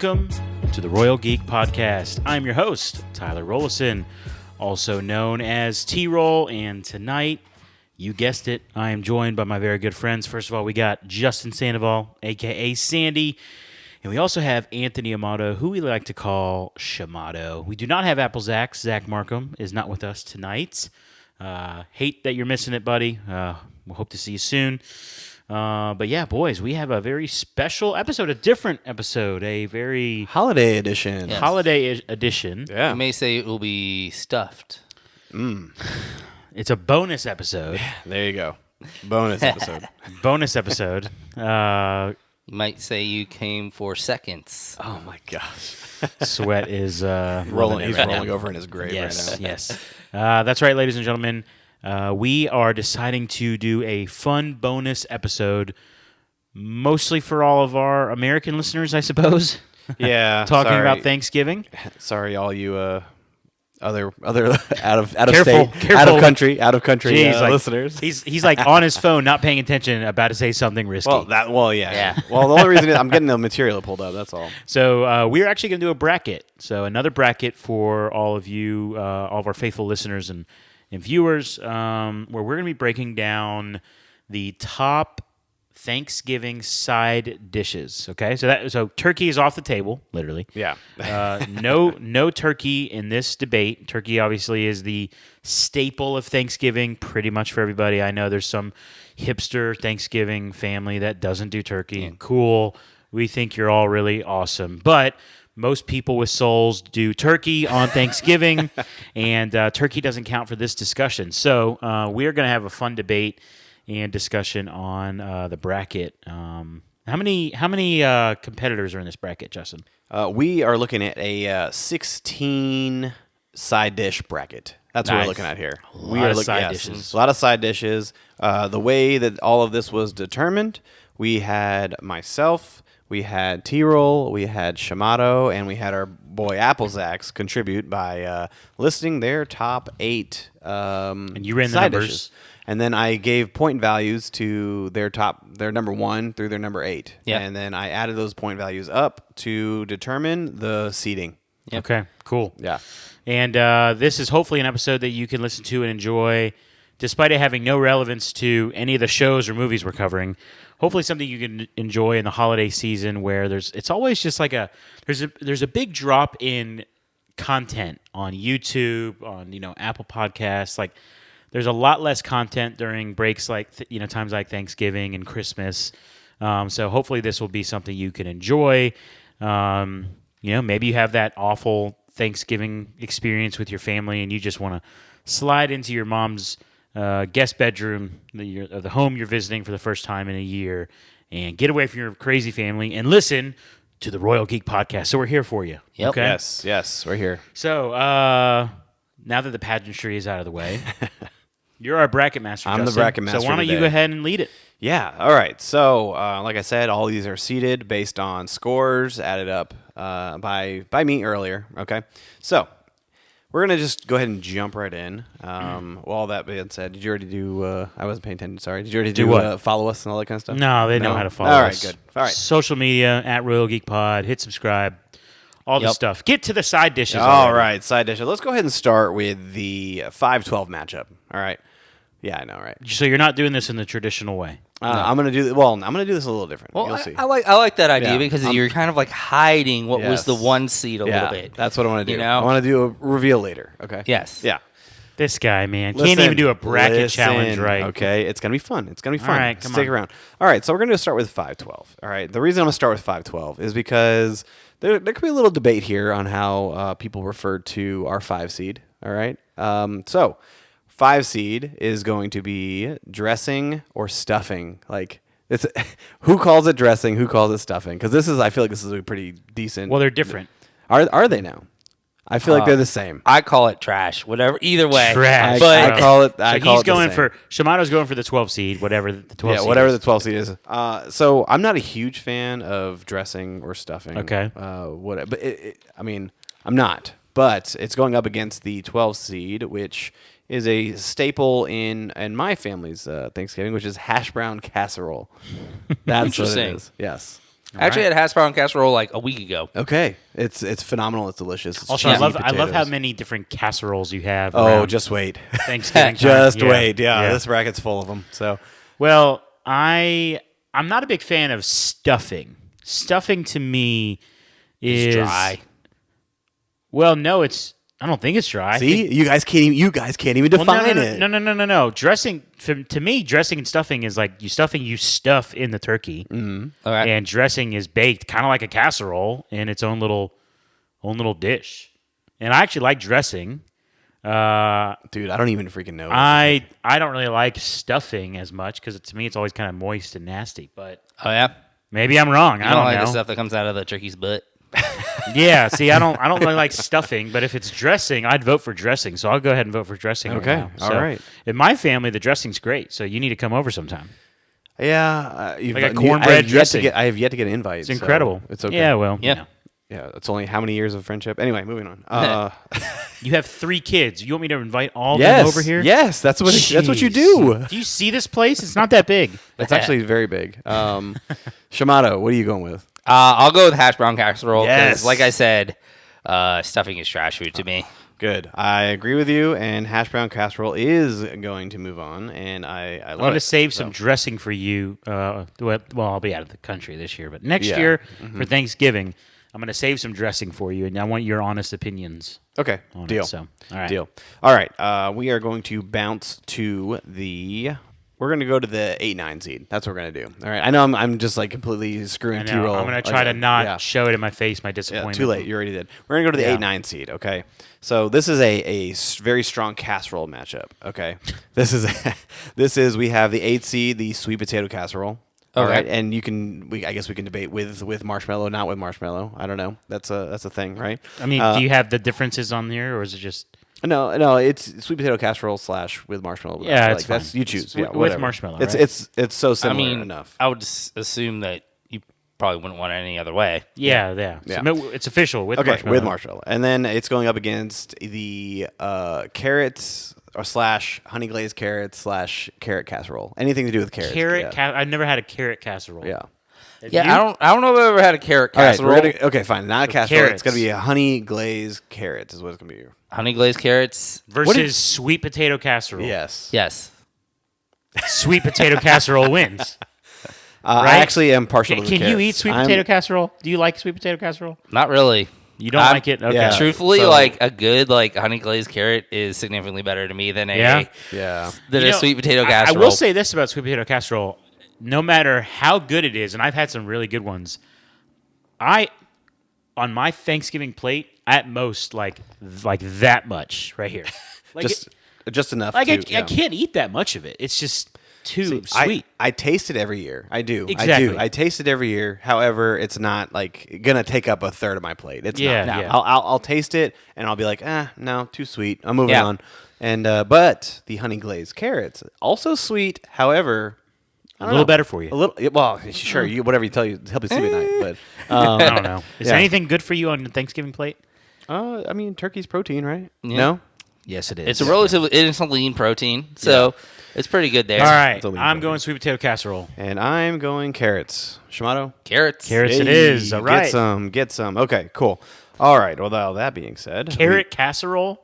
Welcome to the Royal Geek Podcast. I'm your host, Tyler Rollison, also known as T-Roll, and tonight, you guessed it, I am joined by my very good friends. First of all, we got Justin Sandoval, a.k.a. Sandy, and we also have Anthony Amato, who we like to call Shamato. We do not have Apple Zach. Zach Markham is not with us tonight. Hate that you're missing it, buddy. We'll hope to see you soon. But yeah, boys, we have a very special episode, a different episode, a very holiday edition. Yes. holiday edition. Yeah. You may say it will be stuffed. It's a bonus episode. There you go. Bonus episode. Bonus episode. You might say you came for seconds. Oh my gosh. Sweat is He's rolling over in his grave Yes, right now. yes. That's right, ladies and gentlemen. We are deciding to do a fun bonus episode, mostly for all of our American listeners, I suppose. Yeah. Talking sorry. about Thanksgiving. Sorry, all you other out of Careful, state, careful. out of country Jeez, like, listeners. He's like on his phone, not paying attention, about to say something risky. Yeah. Well, the only reason is I'm getting the material pulled up. That's all. So we're actually going to do a bracket. So another bracket for all of you, all of our faithful listeners and viewers, where we're going to be breaking down the top Thanksgiving side dishes. Okay, so turkey is off the table, literally. Yeah. No turkey in this debate. Turkey obviously is the staple of Thanksgiving, pretty much for everybody. I know there's some hipster Thanksgiving family that doesn't do turkey. Cool. We think you're all really awesome, but most people with souls do turkey on Thanksgiving, and turkey doesn't count for this discussion. So we are going to have a fun debate and discussion on the bracket. How many competitors are in this bracket, Justin? We are looking at a 16 side dish bracket. That's what Nice. we're looking at here. A lot of side dishes. A lot of side dishes. The way that all of this was determined, we had myself, we had T-Roll, we had Shamato, and we had our boy Applezax contribute by listing their top 8 And you ran the side numbers. dishes. And then I gave point values to their number 1 through their number 8. Yep. And then I added those point values up to determine the seating. Yep. Okay, cool. Yeah. And this is hopefully an episode that you can listen to and enjoy, despite it having no relevance to any of the shows or movies we're covering. Hopefully something you can enjoy in the holiday season, where it's always just like there's a big drop in content on YouTube, on Apple Podcasts. Like there's a lot less content during breaks like times like Thanksgiving and Christmas. So hopefully this will be something you can enjoy. Maybe you have that awful Thanksgiving experience with your family and you just want to slide into your mom's guest bedroom, the home you're visiting for the first time in a year, and get away from your crazy family and listen to the Royal Geek Podcast. So we're here for you. Yep. Okay? Yes, we're here. So now that the pageantry is out of the way, you're our bracket master, I'm the Justin. bracket master So why don't you today. go ahead and lead it? Yeah, all right. So, like I said, all these are seeded based on scores added up by me earlier, okay? So, we're going to just go ahead and jump right in. Well, all that being said, did you already do, I wasn't paying attention, sorry. Did you already do what? follow us and all that kind of stuff? No, they know how to follow All right, us. good. All right. Social media, at Royal Geek Pod, hit subscribe, all the Yep. stuff. Get to the side dishes All already. right, side dishes. Let's go ahead and start with the 5-12 matchup, all right? Yeah, I know, right? So you're not doing this in the traditional way. I'm going to do this a little different. Well, You'll see. I like that idea Yeah. because you're kind of like hiding what was the Yes. 1 seed a little bit. That's what I want to do. You know? I want to do a reveal later, okay? Yes. Yeah. This guy, man, Listen, can't even do a bracket listen, challenge right. Okay, it's gonna be fun. It's gonna be fun. All right, come Stick on. around. All right, so we're gonna start with 512. All right, the reason I'm gonna start with 512 is because there could be a little debate here on how people refer to our 5 seed. All right, so 5 seed is going to be dressing or stuffing. Like it's who calls it dressing, who calls it stuffing? Because I feel like this is a pretty decent. Well, they're different. Are they now? I feel like they're the same. I call it trash. Whatever. Either way. Trash. But I call it. So he's going for Shamato's going for the 12 seed, whatever the 12 seed. whatever is. the 12 seed is. So I'm not a huge fan of dressing or stuffing. Okay. But I'm not. But it's going up against the 12 seed, which is a staple in my family's Thanksgiving, which is hash brown casserole. That's what it Interesting. is. Yes. I actually had hash brown casserole like a week ago. Okay, it's phenomenal. It's delicious. It's Also, cheesy I love how potatoes. many different casseroles you have. Oh, around just wait. Thanksgiving. time. Just Yeah. wait. Yeah, this bracket's full of them. So Well, I'm not a big fan of stuffing. Stuffing to me is Dry. Well, no, I don't think it's dry. I see, think, you guys can't even well, define no, it. No. Dressing to me, dressing and stuffing is like you stuff in the turkey, All right. and dressing is baked, kind of like a casserole in its own little dish. And I actually like dressing. Dude, I don't even freaking know. I don't really like stuffing as much because to me it's always kind of moist and nasty. But Oh yeah. maybe I'm wrong. I I don't like know. the stuff that comes out of the turkey's butt. Yeah, see, I don't really like stuffing, but if it's dressing, I'd vote for dressing. So I'll go ahead and vote for dressing. Okay, right now. all So, right. In my family, the dressing's great, so you need to come over sometime. Yeah, Like a cornbread dressing. I have yet to get an invite. It's incredible. It's okay. Yeah, well, Yeah. you know. Yeah, it's only how many years of friendship? Anyway, moving on. You have 3 kids. You want me to invite all of yes, them over here? yes, that's what you Jeez. do. Do you see this place? It's not that big. It's actually very big. Shamato, what are you going with? I'll go with hash brown casserole because, Yes. like I said, stuffing is trash food to me. Good. I agree with you, and hash brown casserole is going to move on, and I I'm love going to it. save some dressing for you. Well, I'll be out of the country this year, but next Yeah. year for Thanksgiving, I'm going to save some dressing for you, and I want your honest opinions. Okay, on deal. It, so, all right. Deal. All right, we are going to bounce to the. We're going to go to the 8-9 seed. That's what we're going to do. All right. I know I'm just like completely screwing I through know. roll. I'm going to try to not Yeah. show it in my face, my Yeah, disappointment. too late. You already did. We're going to go to the Yeah. 8-9 seed, okay? So this is a very strong casserole matchup, okay? this is we have the 8 seed, the sweet potato casserole. All Okay. right, and I guess we can debate with marshmallow, not with marshmallow. I don't know. That's a thing, right? I mean, do you have the differences on there, or is it just No, it's sweet potato casserole / with marshmallow. Yeah, it's that's fine. you choose. It's Yeah, with whatever. marshmallow, It's right? it's so I similar mean, enough. I would assume that you probably wouldn't want it any other way. yeah. Yeah. So it's official with Okay, marshmallow. with marshmallow, and then it's going up against the carrots or / honey glazed carrots / carrot casserole. Anything to do with carrots. yeah. I've never had a carrot casserole. Yeah. Have Yeah, you? I don't know if I've ever had a carrot All right, casserole. okay, fine. Not a casserole. carrots. It's gonna be a honey glazed carrots. Is what it's gonna be. Honey glazed carrots. versus sweet potato casserole. Yes. Yes. Sweet potato casserole wins. I Right? actually am partial to the Can you carrots. eat sweet I'm- potato casserole? Do you like sweet potato casserole? Not really. You don't I'm- like it? Okay. yeah. Truthfully, so- like a good honey glazed carrot is significantly better to me than Yeah? Yeah. than You a know, sweet potato I casserole. will say this about sweet potato casserole: no matter how good it is, and I've had some really good ones, on my Thanksgiving plate, at most like that much right here. Like just enough. I yeah. can't eat that much of it. It's just too I- sweet. I taste it every year. I do. Exactly. I taste it every year. However, it's not like gonna take up a third of my plate. It's Yeah, not. yeah. I'll taste it and I'll be like, no, too sweet. I'm moving Yeah. on. And but the honey glazed carrots also sweet. However, I A don't little know. better for you. A little. Well, sure. You whatever you tell you help you sleep at night. But I don't know. Is Yeah. anything good for you on the Thanksgiving plate? I mean, turkey's protein, right? Yeah. No. Yes, it is. it's a relatively it's a lean protein, so it's pretty good there. All right, It's a lean I'm protein. going sweet potato casserole. And I'm going carrots. Shamato. Carrots. Carrots it Hey, is. All right. Get some. Okay, cool. All right. Well, that being said, Carrot casserole?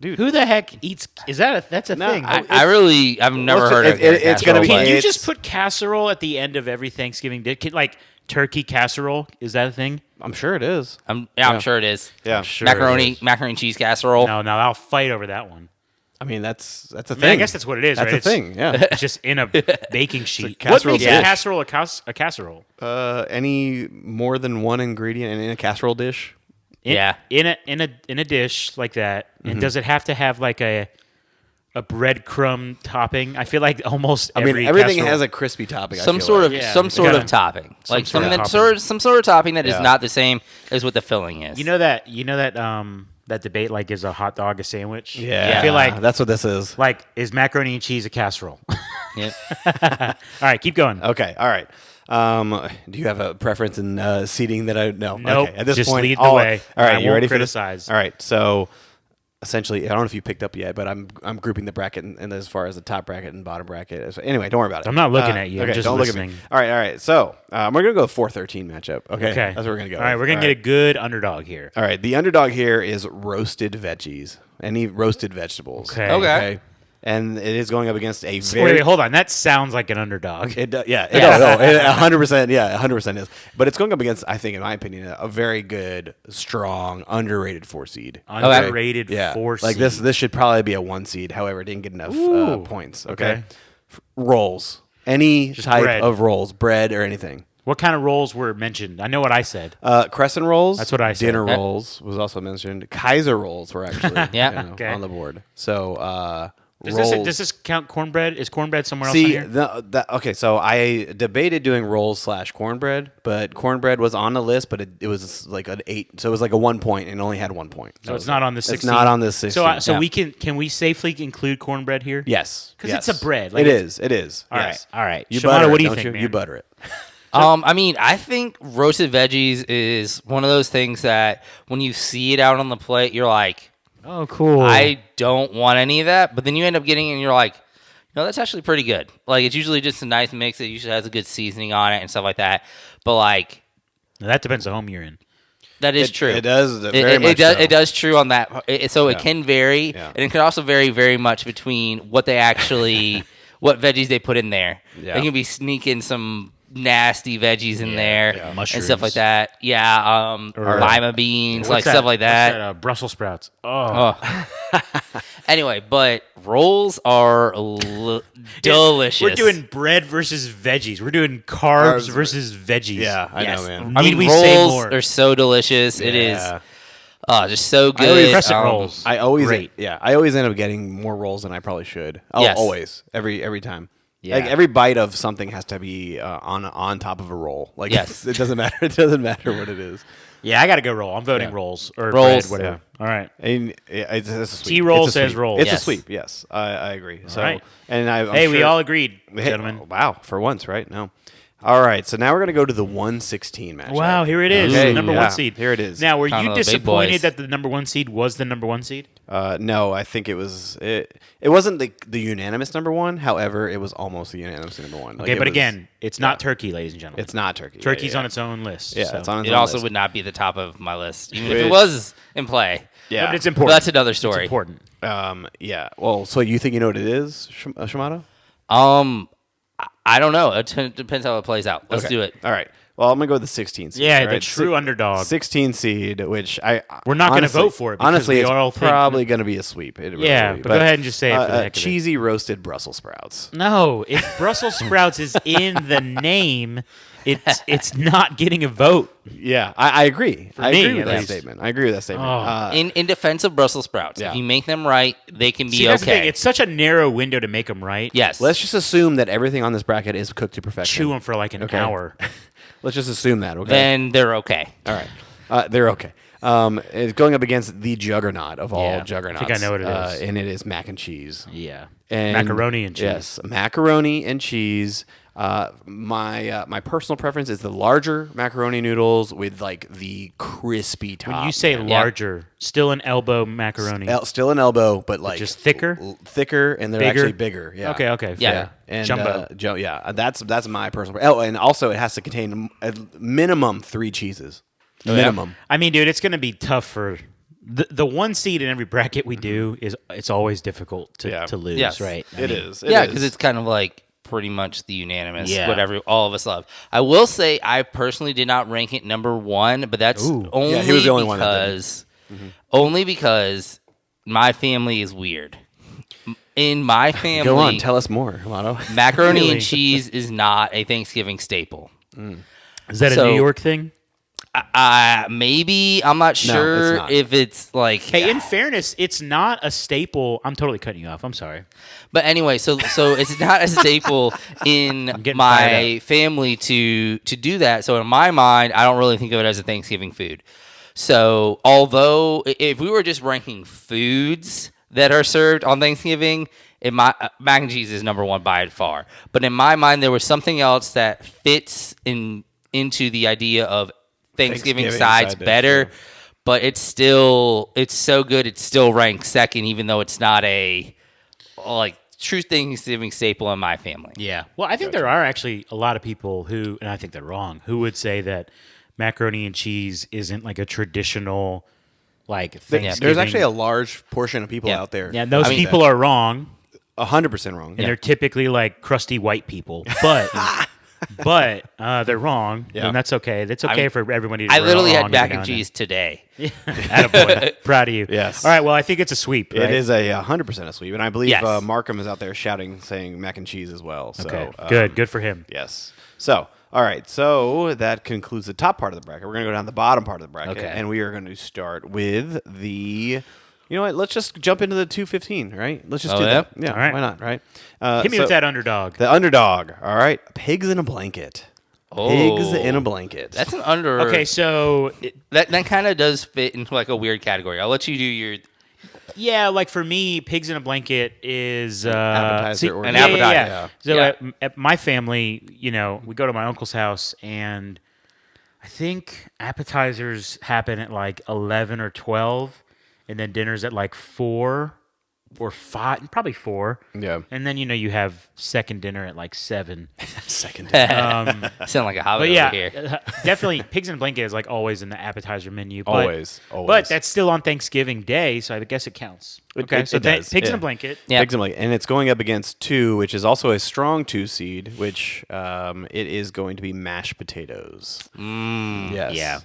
Dude. Who the heck eats? Is that that's a No, thing? I- I've never Well, heard of it's gonna be- casserole, Can you it's- just put casserole at the end of every Thanksgiving dish? Like turkey casserole? Is that a thing? I'm sure it is. I'm Yeah. sure it is. Yeah. Sure it is. macaroni and cheese casserole. No, I'll fight over that one. I mean, that's a I thing. mean, I guess that's what it is, That's right? a thing. Yeah. It's just in a baking sheet. What casserole makes a dish. casserole a casserole? Any more than one ingredient in a casserole dish? Yeah. In a dish like that, and does it have to have like a breadcrumb topping? I feel like almost I mean, every everything casserole- has a crispy topping. I Some feel sort like. of Yeah, some it's sort gotta- of topping, like sort of some sort of topping that is Yeah. not the same as what the filling is. You know that that debate like is a hot dog a sandwich? Yeah. I feel like that's what this is. is macaroni and cheese a casserole? Yeah. All right, keep going. Okay. All right. Do you have a preference in seating that I no? Nope, Okay. At this just point, lead the all way. All right. I you won't ready criticize. for this? All right. So essentially, I don't know if you picked up yet, but I'm grouping the bracket and as far as the top bracket and bottom bracket. Anyway, don't worry about it. I'm not looking at you. Okay, I'm just don't listening. look at me. All right. So we're gonna go 4-13 matchup. Okay, that's what we're gonna go. All right, we're gonna get a good underdog here. All right, the underdog here is roasted veggies. Any roasted vegetables. Okay. And it is going up against a Wait, hold on. That sounds like an underdog. It does, yeah. 100%. Yeah, 100% is. But it's going up against, I think, in my opinion, a very good, strong, underrated 4 seed. Underrated Yeah. 4 seed. Like this should probably be a 1 seed. However, it didn't get enough points. Okay. Rolls. Any type bread. of rolls, bread or anything. What kind of rolls were mentioned? I know what I said. Crescent rolls. That's what I said. Dinner rolls was also mentioned. Kaiser rolls were actually Okay. on the board. So Does this count cornbread? Is cornbread somewhere else on here? Okay, so I debated doing rolls / cornbread, but cornbread was on the list, but it was like an 8, so it was like a 1 point and only had 1 point. So it's not on the 16. It's not on this 16. So we can we safely include cornbread here? Yes, because it's a bread. Like it is. It is. All yes. right. All right. You Shimano, butter what it, do you don't think, you? man? You butter it. I mean, I think roasted veggies is one of those things that when you see it out on the plate, you're like, Oh, cool. I don't want any of that. But then you end up getting it and you're like, no, that's actually pretty good. Like, it's usually just a nice mix. It usually has a good seasoning on it and stuff like that. But, like, Now, that depends on the home you're in. that is true. It does. Very much does. so. It does true on that. So it can vary, and it can also vary very much between what they actually, what veggies they put in there. Yeah. They can be sneaking some nasty veggies in there and mushrooms. stuff like that. Yeah, lima beans, What's stuff like that. What's Brussels sprouts. Oh. Anyway, but rolls are delicious. We're doing bread versus veggies. We're doing carbs versus veggies. Yeah, I Yes. know, man. I mean, we say rolls more? are so delicious. It is just so good. always crescent rolls. I always Great. I always end up getting more rolls than I probably should. Oh, Yes. always. Every time. Yeah. Like every bite of something has to be on top of a roll. Like Yes. it doesn't matter. It doesn't matter what it is. Yeah, I got to go roll. I'm voting rolls or Rolls. bread, whatever. All right. And it's a sweep. T-roll It's a says sweep. rolls. It's Yes. a sweep. Yes, I agree. So right. and I'm Hey, we sure- all agreed, Hey, gentlemen. wow, for once, right? No. All right, so now we're gonna go to the 116 match. Wow, here it is. Okay, Number yeah, 1 seed. here it is. Now, were Kind you of the big disappointed boys. that the number 1 seed was the number 1 seed? No, I think it was it wasn't the unanimous number 1. However, it was almost the unanimous number 1. Okay, but again, it's not turkey, ladies and gentlemen. it's not turkey. Turkey's yeah, on its own list. Yeah, so. it's on its It own also list. would not be the top of my list, even if Which- it was in play. Yeah, But it's But important. that's another It's story. important. yeah. Well, so you think you know what it is, Shimano? I don't know. It depends how it plays out. Let's Okay. do it. All right. Well, I'm gonna go with the 16 seed. Yeah, all the right? true underdog. 16 seed, which We're not gonna honestly- vote for it because Honestly, we it's all think- probably going to be a sweep. It really Yeah, will be. but go ahead and just say it for the heck of it. cheesy roasted Brussels sprouts. No, if Brussels sprouts is in the name, it's not getting a vote. Yeah, I agree. I me, agree with at that least. statement. I agree with that statement. Oh. In defense of Brussels sprouts, Yeah. if you make them right, they can be See, that's the thing. okay. It's such a narrow window to make them right. Yes. Let's just assume that everything on this bracket is cooked to perfection. Chew them for like an hour. Let's just assume that. Okay. Then they're okay. All right. They're okay. It's going up against the juggernaut of all Yeah, juggernauts. I think I know what it is. And it is mac and cheese. Yeah. And Macaroni and cheese. Yes, macaroni and cheese. My personal preference is the larger macaroni noodles with like the crispy top. When you say man. larger, still an elbow macaroni. Still an elbow, but like just thicker? thicker, and they're Bigger? actually bigger. Yeah. Okay. Yeah. fair. And Jumbo. that's my personal. Oh, and also it has to contain a minimum 3 cheeses. Minimum. I mean, dude, it's going to be tough for the 1 seed in every bracket we do. It's always difficult to lose, Yes. right? It is. Yeah, because it's kind of like pretty much the unanimous, Yeah. whatever all of us love. I will say I personally did not rank it number 1, but that's only Yeah, he was the only one that didn't. because only because my family is weird. In my family, Go on, tell us more, Lotto. macaroni Really? and cheese is not a Thanksgiving staple. Is that a So- New York thing? Maybe I'm not sure not. if it's like. Hey, in fairness, it's not a staple. I'm totally cutting you off. I'm sorry. But anyway, so it's not a staple in getting my fired family to do that. So in my mind, I don't really think of it as a Thanksgiving food. So although if we were just ranking foods that are served on Thanksgiving, mac and cheese is number 1 by far. But in my mind, there was something else that fits into the idea of Thanksgiving sides side dish, better. yeah. but it's so good. It still ranks second, even though it's not a like true Thanksgiving staple in my family. Yeah. Well, I think there are actually a lot of people who, and I think they're wrong, who would say that macaroni and cheese isn't like a traditional like Thanksgiving. There's actually a large portion of people out there. Yeah, those people are wrong. 100% wrong. And they're typically like crusty white people, but they're wrong, and that's okay. That's okay for everybody to I be literally wrong had mac every and now cheese today. Attaboy. Proud of you. Yes. All right, well, I think it's a sweep, right? It is a 100% a sweep, and I believe Yes. Markham is out there shouting, saying mac and cheese as well. So, Okay, good for him. Yes. So, all right. So that concludes the top part of the bracket. We're going to go down the bottom part of the bracket, Okay. and we are going to start with the. You know what? Let's just jump into the 215, right? Let's just do that. Yeah, All right. why not, right? Hit me with that underdog. The underdog, all right? Pigs in a blanket. Pigs in a blanket. That's an under. Okay, so that kind of does fit into like a weird category. I'll let you do your. yeah, like for me, pigs in a blanket is appetizer or an appetizer. Yeah. So Yeah. At my family, we go to my uncle's house, and I think appetizers happen at like 11 or 12. And then dinner's at like 4 or 5, probably 4. Yeah. And then you have second dinner at like 7. Second. Sound like a hobbit But yeah, over here. definitely pigs in a blanket is like always in the appetizer menu. But, Always. But that's still on Thanksgiving Day, so I guess it counts. Okay, it so does, pigs in yeah. a blanket. Yeah. Pigs in a blanket. And it's going up against 2, which is also a strong 2 seed, which it is going to be mashed potatoes. Yes. Yeah.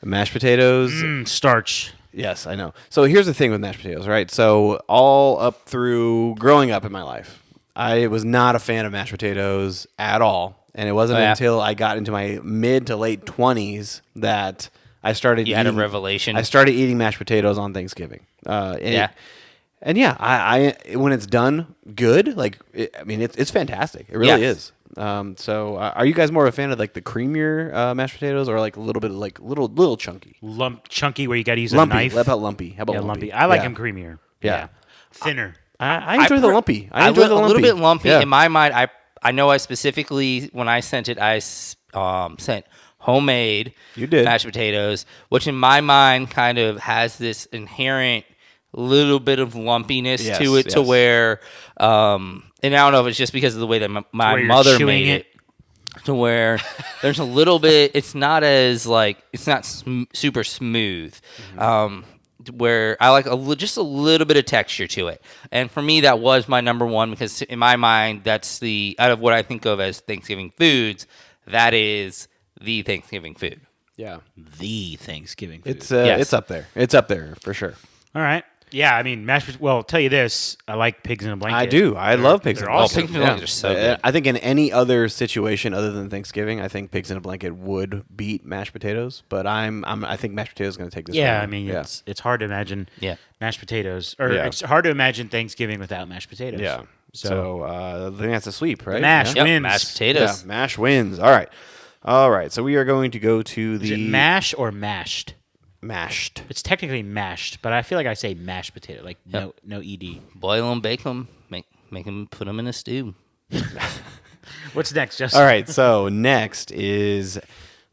Mashed potatoes. Starch. Yes, I know. So here's the thing with mashed potatoes, right? So all up through growing up in my life, I was not a fan of mashed potatoes at all. And it wasn't until I got into my mid to late 20s that I started You had a revelation. I started eating mashed potatoes on Thanksgiving. I when it's done good, like it's fantastic. It really is. So are you guys more of a fan of like the creamier mashed potatoes or like a little bit of like little chunky? Chunky where you got to use Lumpy. a knife. How about lumpy? How about Yeah, lumpy? lumpy. I like Yeah. them creamier. Yeah. Thinner. I enjoy the lumpy. I enjoy the a lumpy. little bit lumpy. Yeah. In my mind, I know I specifically, when I sent it, I sent homemade You did. mashed potatoes, which in my mind kind of has this inherent little bit of lumpiness Yes, to it, to yes. where, and I don't know if it's just because of the way that my Where you're mother chewing made it, to where there's a little bit, it's not as like, it's not super smooth. Where I like just a little bit of texture to it. And for me, that was my number one, because in my mind, that's out of what I think of as Thanksgiving foods, that is the Thanksgiving food. Yeah. The Thanksgiving food. Yes. It's up there. It's up there for sure. All right. Yeah, I mean, well, I'll tell you this. I like pigs in a blanket. I do. I love pigs in a they're blanket. awesome. Pigs in a blanket are so good. I think in any other situation other than Thanksgiving, I think pigs in a blanket would beat mashed potatoes. But I think mashed potatoes is going to take this. Yeah, round. I mean, it's hard to imagine mashed potatoes. Or Yeah. it's hard to imagine Thanksgiving without mashed potatoes. Yeah. So, So I think that's a sweep, right? mash Yeah. wins. Mashed Yeah, potatoes. mash wins. All right. All right. So we are going to go to Is it the mash or mashed? mashed. It's technically mashed, but I feel like I say mashed potato, like no ed. Boil them, bake them, make them, put them in a stew. What's next, Justin? All right. So next is,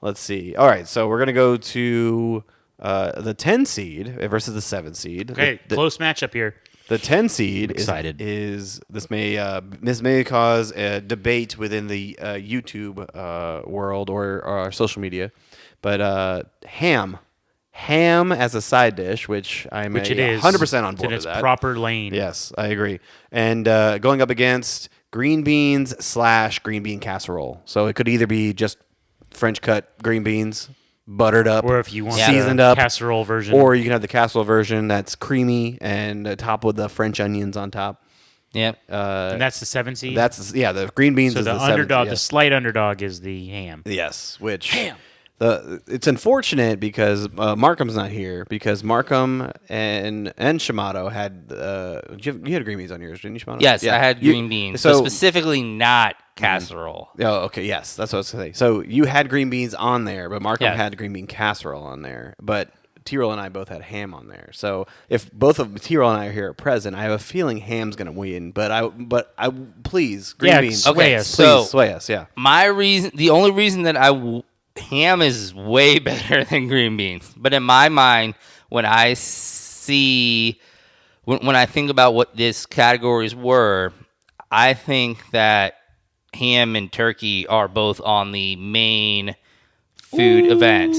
let's see. All right. So we're going to go to the 10 seed versus the 7 seed. Okay, close matchup here. The 10 seed excited. is this may cause a debate within the YouTube world or social media, but ham as a side dish, which I'm Which it is 100% on board in with its that. proper lane. Yes, I agree. And going up against green beans / green bean casserole, so it could either be just French cut green beans, buttered up, Or if you want seasoned the up casserole version. or you can have the casserole version that's creamy and topped with the French onions on top. Yep. and that's the 7 seed. The green beans so is the the seventh, underdog, yes. the slight underdog, is the ham. Yes, which Ham. it's unfortunate because Markham's not here, because Markham and Shamato had you had green beans on yours, didn't you, Shamato? Yes, Yeah. I had green beans, but specifically not casserole. Oh, okay, yes, that's what I was going to say. So you had green beans on there, but Markham Yeah. had green bean casserole on there, but T-Roll and I both had ham on there. So if both of T-Roll and I are here at present, I have a feeling ham's going to win. But I please green beans. sway Okay, us. so Please sway us. Yeah. The only reason that ham is way better than green beans. But in my mind, when I think about what these categories were, I think that ham and turkey are both on the main food event.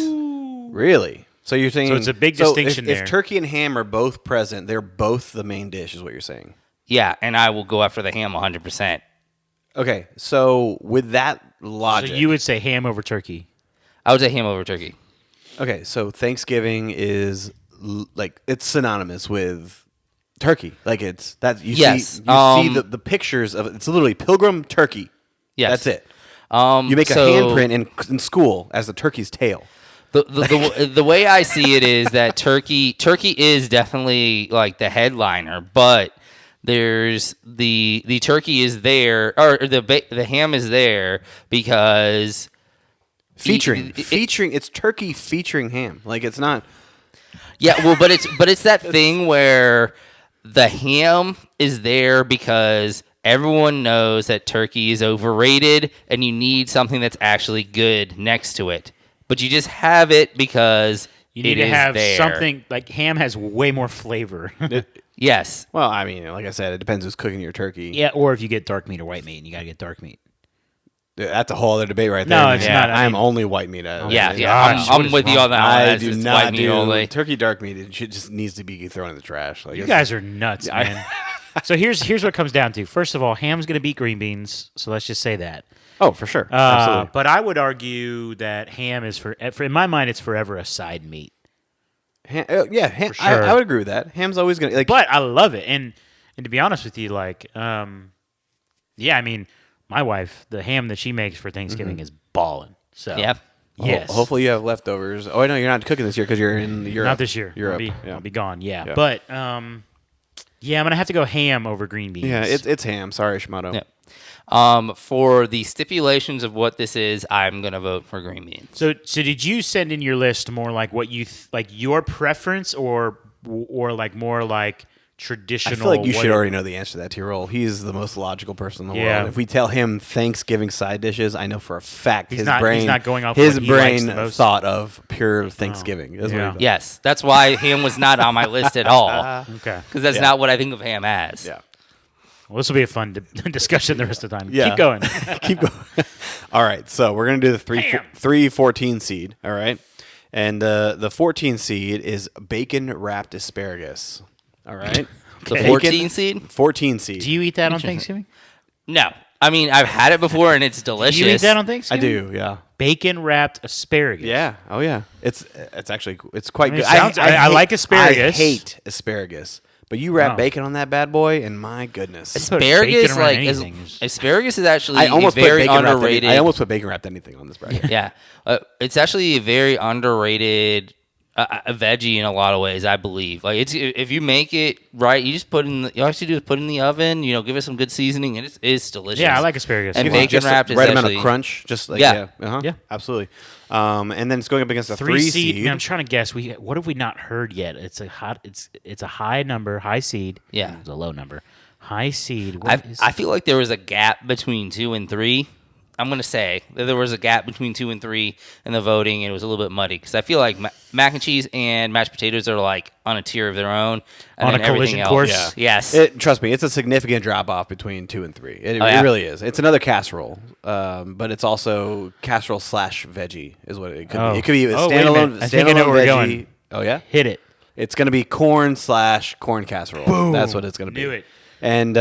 Really? So you're saying... So it's a big distinction if there. If turkey and ham are both present, they're both the main dish is what you're saying. Yeah, and I will go after the ham 100%. Okay, so with that logic... So you would say ham over turkey. I would say ham over turkey. Okay, so Thanksgiving is it's synonymous with turkey. Like it's that you Yes. see the pictures of it. It's literally pilgrim turkey. Yes. That's it. You make a handprint in school as the turkey's tail. The way I see it is that turkey is definitely like the headliner, but there's the turkey is there, or the ham is there because Featuring it's turkey featuring ham. Like it's not. Yeah, well, but it's that thing where the ham is there because everyone knows that turkey is overrated and you need something that's actually good next to it. But you just have it because You need to have something like ham has way more flavor. Yes. Well, I mean, like I said, it depends who's cooking your turkey. Yeah, or if you get dark meat or white meat, and you got to get dark meat. That's a whole other debate right there. No, man. it's not. I'm only white meat. Yeah. gosh, I'm with you on that one. I It's do white not meat do only. turkey dark meat. It just needs to be thrown in the trash. Like You guys are nuts, man. So here's what it comes down to. First of all, ham's going to beat green beans, so let's just say that. Oh, for sure. Absolutely. But I would argue that ham is in my mind, it's forever a side meat. Ham, For sure. I would agree with that. Ham's always gonna like. But I love it, and to be honest with you, like, yeah, I mean, my wife, the ham that she makes for Thanksgiving is ballin'. So Yeah. yes, Hopefully you have leftovers. Oh, no, you're not cooking this year because you're in Europe. not this year. Europe. I'll be gone. Yeah, Yeah. but yeah, I'm gonna have to go ham over green beans. Yeah, it's ham. Sorry, Shimoto. Yeah. For the stipulations of what this is, I'm gonna vote for green beans. So did you send in your list more like what you like your preference, or like more like traditional? I feel like you should already know the answer to that, Tyrol. He's the most logical person in the Yeah. world. If we tell him Thanksgiving side dishes, I know for a fact He's his not brain going off his what he likes brain the most. thought of pure Thanksgiving. That's what yeah. he thought. Yes, that's why ham was not on my list at all. Okay. Because that's not what I think of ham as. Yeah. Well, this will be a fun discussion the rest of the time. Yeah. Keep going. Keep going. All right, so we're gonna do the 314 seed. All right, and the 14 seed is bacon wrapped asparagus. All right, The 14 seed? 14 seed. Do you eat that on Thanksgiving? No. I mean, I've had it before and it's delicious. Do you eat that on I Thanksgiving? do. Yeah. Bacon wrapped asparagus. Yeah. Oh yeah. It's actually quite I mean, good. it sounds- I like asparagus. I hate asparagus, but you wrap Wow. bacon on that bad boy, and my goodness. put Asparagus, bacon around like anything. asparagus is actually I almost a very put bacon underrated. wrapped. I almost put bacon wrapped anything on this bracket. Yeah, it's actually a very underrated a veggie in a lot of ways. I believe, like it's if you make it right, you just put in. You all you have to do is put it in the oven. You know, give it some good seasoning, and it's delicious. Yeah, I like asparagus. And Give it bacon just wrapped the is right amount actually- of crunch, just like Yeah. Yeah. absolutely. And then it's going up against a 3 seed. Man, I'm trying to guess. What have we not heard yet? It's a high number, high seed. Yeah. It's a low number. High seed. What is- I feel like there was a gap between 2 and 3. I'm going to say that there was a gap between 2 and 3 in the voting, and it was a little bit muddy because I feel like mac and cheese and mashed potatoes are like on a tier of their own. And On then a everything collision else- course? Yeah. Yes. Trust me, it's a significant drop off between 2 and 3. It yeah. really is. It's another casserole, but it's also casserole / veggie is what it could Oh. be. It could be a Oh, wait a standalone. minute. I think I know standalone where we're veggie. going. Oh yeah, Hit it. it's going to be corn / corn casserole. Boom. That's what it's going to be. Knew it. And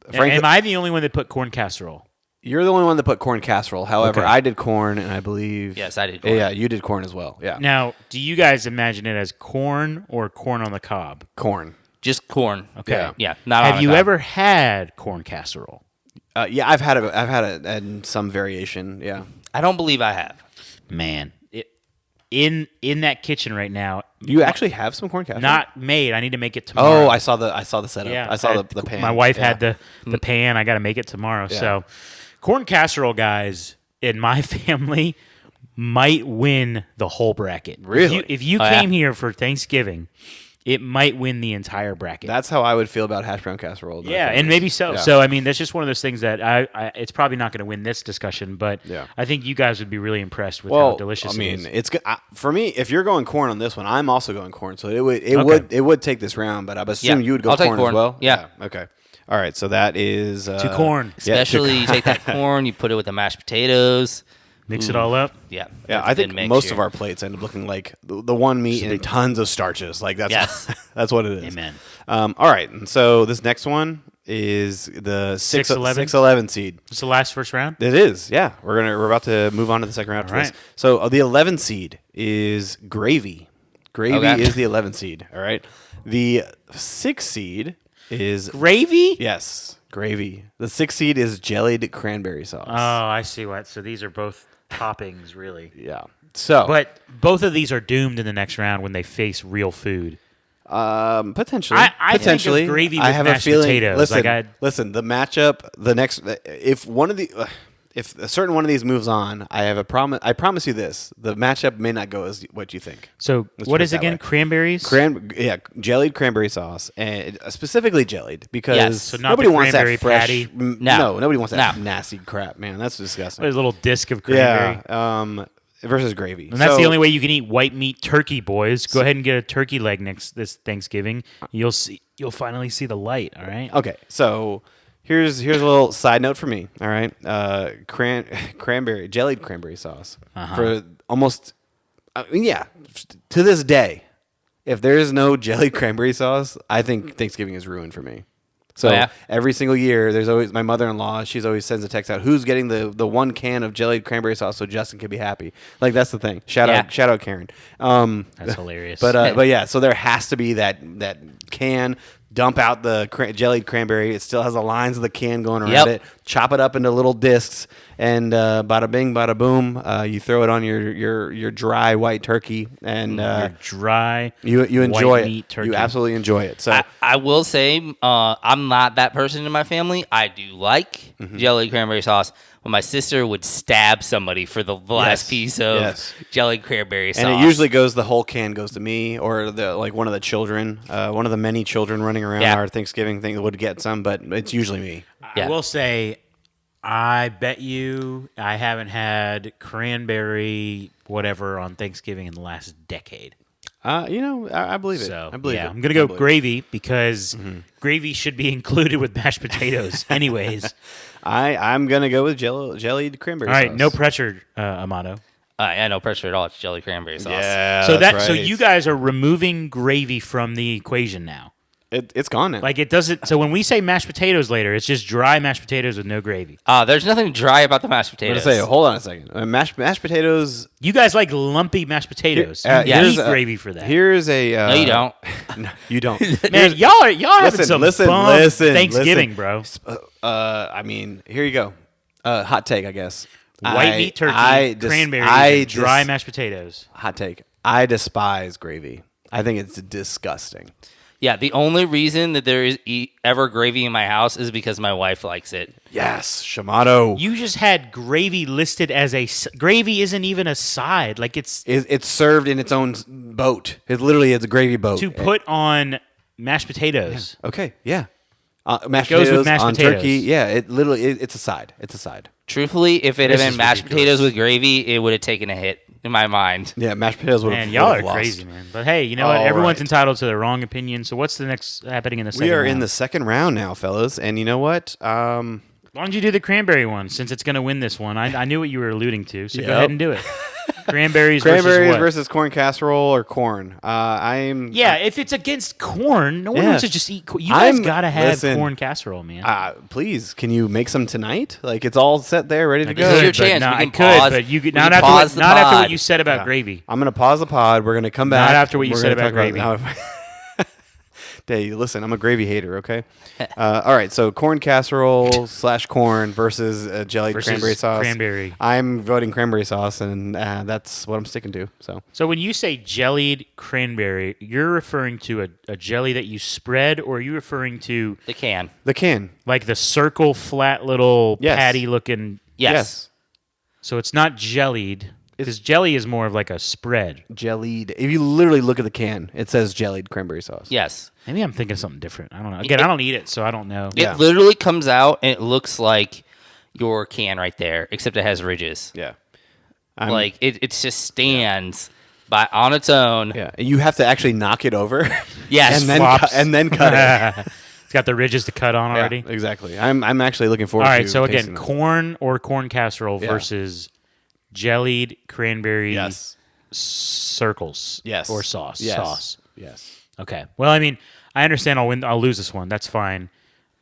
frankly, Am I the only one that put corn casserole? you're the only one that put corn casserole. However, Okay. I did corn, and I believe Yes, I did corn. Yeah, you did corn as well. Yeah, Now, do you guys imagine it as corn or corn on the cob? corn. Just corn. Okay. Yeah. Not Have on you the cob. ever had corn casserole? Yeah, I've had it in some variation. Yeah. I don't believe I have. Man, in that kitchen right now, You actually have some corn casserole? not made. I need to make it tomorrow. Oh, I saw the setup. Yeah, I saw the pan. My wife Yeah. had the pan. I got to make it tomorrow. Yeah. So, corn casserole, guys, in my family might win the whole bracket. Really? If you Oh, yeah. came here for Thanksgiving it might win the entire bracket. That's how I would feel about hash brown casserole. Yeah, and maybe so. Yeah. So I mean, that's just one of those things that I it's probably not going to win this discussion, but Yeah. I think you guys would be really impressed with how delicious I mean, it is. it's good for me. If you're going corn on this one, I'm also going corn. So it Okay. would take this round, but I assume Yeah, you would go I'll take corn corn. as well. Yeah. Okay. All right. So that is To corn. Yeah, Especially you take that corn, you put it with the mashed potatoes. Mix it all up. Yeah. Yeah, that's I a think good mix most here. of our plates end up looking like the one meat and tons of starches. Like that's Yes. that's what it is. Amen. All right, and so this next one is the 6-11? 6-11 seed. It's the last first round. It is, yeah. We're about to move on to the second round after All this. right. So the 11 seed is gravy. Gravy Okay. is the 11 seed. All right. The 6 seed is Gravy? yes, gravy. The 6 seed is jellied cranberry sauce. Oh, I see what. So these are both toppings, really. Yeah. So, But both of these are doomed in the next round when they face real food. potentially, I think of potentially, gravy I with have mashed a feeling. potatoes. Listen, Like I'd- listen. The matchup, the next, if one of the, if a certain one of these moves on, I have a promise. I promise you this: the matchup may not go as what you think. So Let's what put it is that again? way. Cranberries? Jellied cranberry sauce, and specifically jellied because Yes. So not nobody the wants that cranberry fresh. patty? No, nobody wants that No. nasty crap, man. That's disgusting. There's a little disc of cranberry. Yeah. Versus gravy, And that's the So- only way you can eat white meat turkey, boys. Go ahead and get a turkey leg this Thanksgiving. You'll finally see the light. All right. Okay, so here's a little side note for me. All right, cranberry jellied cranberry sauce for almost. I mean, yeah, to this day, if there is no jellied cranberry sauce, I think Thanksgiving is ruined for me. So Oh, yeah? every single year, there's always my mother-in-law. She's always sends a text out, "Who's getting the one can of jellied cranberry sauce so Justin can be happy?" Like that's the thing. Shout out Karen. That's hilarious. But yeah, so there has to be that can. Dump out the jellied cranberry. It still has the lines of the can going around Yep. it. Chop it up into little discs, and bada bing, bada boom. You throw it on your dry white turkey, and Your dry, you enjoy white it. meat turkey. You absolutely enjoy it. So I will say, I'm not that person in my family. I do like Mm-hmm. jelly cranberry sauce. But my sister would stab somebody for the last Yes. piece of Yes. jelly cranberry sauce. and it usually goes the whole can goes to me or one of the children, one of the many children running around Yeah. our Thanksgiving thing would get some, but it's usually me. Yeah. I will say, I bet you I haven't had cranberry whatever on Thanksgiving in the last decade. I believe it. So I believe yeah, it. I'm gonna I go believe it. gravy because gravy should be included with mashed potatoes, anyways. I'm gonna go with jellied cranberry All right, sauce. no pressure, Amato. yeah, no pressure at all. It's jelly cranberry sauce. Yeah, So that's so right. you guys are removing gravy from the equation now. It's gone now. Like it doesn't. So when we say mashed potatoes later, it's just dry mashed potatoes with no gravy. There's nothing dry about the mashed I'm potatoes. gonna say, hold on a second. Mashed potatoes. You guys like lumpy mashed potatoes. Here- You here's need a- gravy for that. Here's a. No, you don't. No, you don't. Man, y'all having some listen, bum listen, Thanksgiving, listen. bro. I mean, here you go. Hot take, I guess. White meat turkey, cranberries, and dry mashed potatoes. Hot take. I despise gravy. I think it's disgusting. Yeah, the only reason that there is ever gravy in my house is because my wife likes it. Yes, Shamato. You just had gravy listed as gravy isn't even a side. Like it's It's served in its own boat. It's a gravy boat. to put on mashed potatoes. Okay, yeah. Mashed goes with potatoes mashed on potatoes. turkey. Yeah, it's a side. It's a side. Truthfully, if it had This been is mashed ridiculous. potatoes with gravy, it would have taken a hit in my mind. Yeah, mashed potatoes would have. Man, y'all are crazy, man. But hey, you know what? All Everyone's right. entitled to their wrong opinion. So what's the next happening in the second We are round? in the second round now, fellas, and you know what? Why don't you do the cranberry one since it's going to win this one? I knew what you were alluding to, so go Yep. ahead and do it. Cranberries Cranberries versus what? corn casserole or corn. Yeah, if it's against corn, no one Yeah. wants to just eat. You guys I'm- got to have listen, corn casserole, man. Please, can you make some tonight? Like it's all set there, ready to I go. This is your but chance. No, We I can could, pause- but you could we not can after pause the not after what pod. you said about Yeah. gravy. I'm gonna pause the pod. We're gonna come back. Not after what you We're said gonna about talk gravy. Hey, listen, I'm a gravy hater. Okay. All right. So corn casserole / corn versus jellied Versus cranberry sauce. cranberry. I'm voting cranberry sauce, and that's what I'm sticking to. So when you say jellied cranberry, you're referring to a jelly that you spread, or are you referring to The can. the can. like the circle, flat little Yes. patty looking? Yes. So it's not jellied. Because jelly is more of like a spread. Jellied. If you literally look at the can, it says jellied cranberry sauce. Yes. Maybe I'm thinking of something different. I don't know. Again, I don't eat it, so I don't know. Yeah. It literally comes out and it looks like your can right there, except it has ridges. Yeah. Like it just stands by on its own. Yeah. You have to actually knock it over. Yes. and then cut it. It's got the ridges to cut on already. Yeah, exactly. I'm actually looking forward All to right, so again, tasting them. corn or corn casserole Yeah. versus jellied cranberry Yes. circles. Yes. Or sauce. Yes. Sauce. Yes. Okay. Well, I mean, I understand I'll lose this one. That's fine.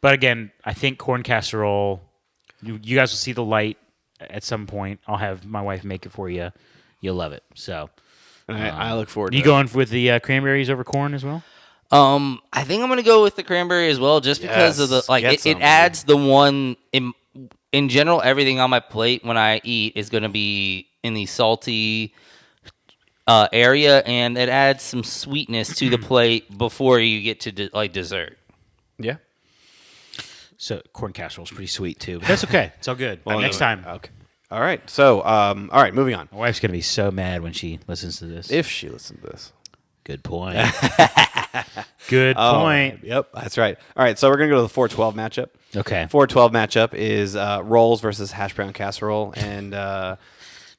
But again, I think corn casserole, you guys will see the light at some point. I'll have my wife make it for you. You'll love it. So, And I look forward to you it. going with the cranberries over corn as well? I think I'm gonna go with the cranberry as well, just because of the Yes, like get it some, adds the one in general. Everything on my plate when I eat is gonna be in the salty area, and it adds some sweetness to the plate before you get to like dessert. Yeah. So corn casserole is pretty sweet too. But that's okay. It's all good. Next time. Okay. All right. So, all right, moving on. My wife's gonna be so mad when she listens to this. If she listens to this. Good point. Good point. Yep, that's right. All right, so we're going to go to the 412 matchup. Okay. 412 matchup is rolls versus hash brown casserole and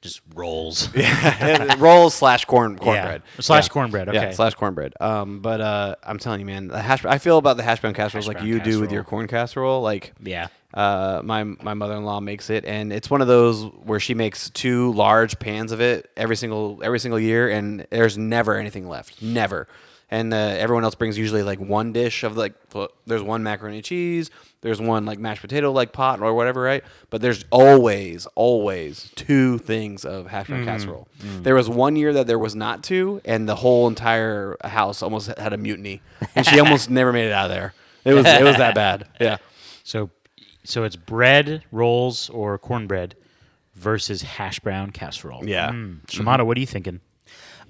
Just rolls. rolls / cornbread. Slash cornbread. Okay. Yeah, / cornbread. But I'm telling you, man, I feel about the hash brown casseroles Hash like brown you do with your casserole. corn casserole. Like, Yeah. my mother-in-law makes it, and it's one of those where she makes 2 large pans of it every single year, and there's never anything left, never. And everyone else brings usually like one dish of like there's one macaroni and cheese, there's one like mashed potato like pot or whatever, right? But there's always 2 things of hash brown casserole. There was one year that there was not 2, and the whole entire house almost had a mutiny, and she almost never made it out of there. It was that bad. Yeah. So it's bread, rolls, or cornbread versus hash brown casserole. Yeah. Shimano, what are you thinking?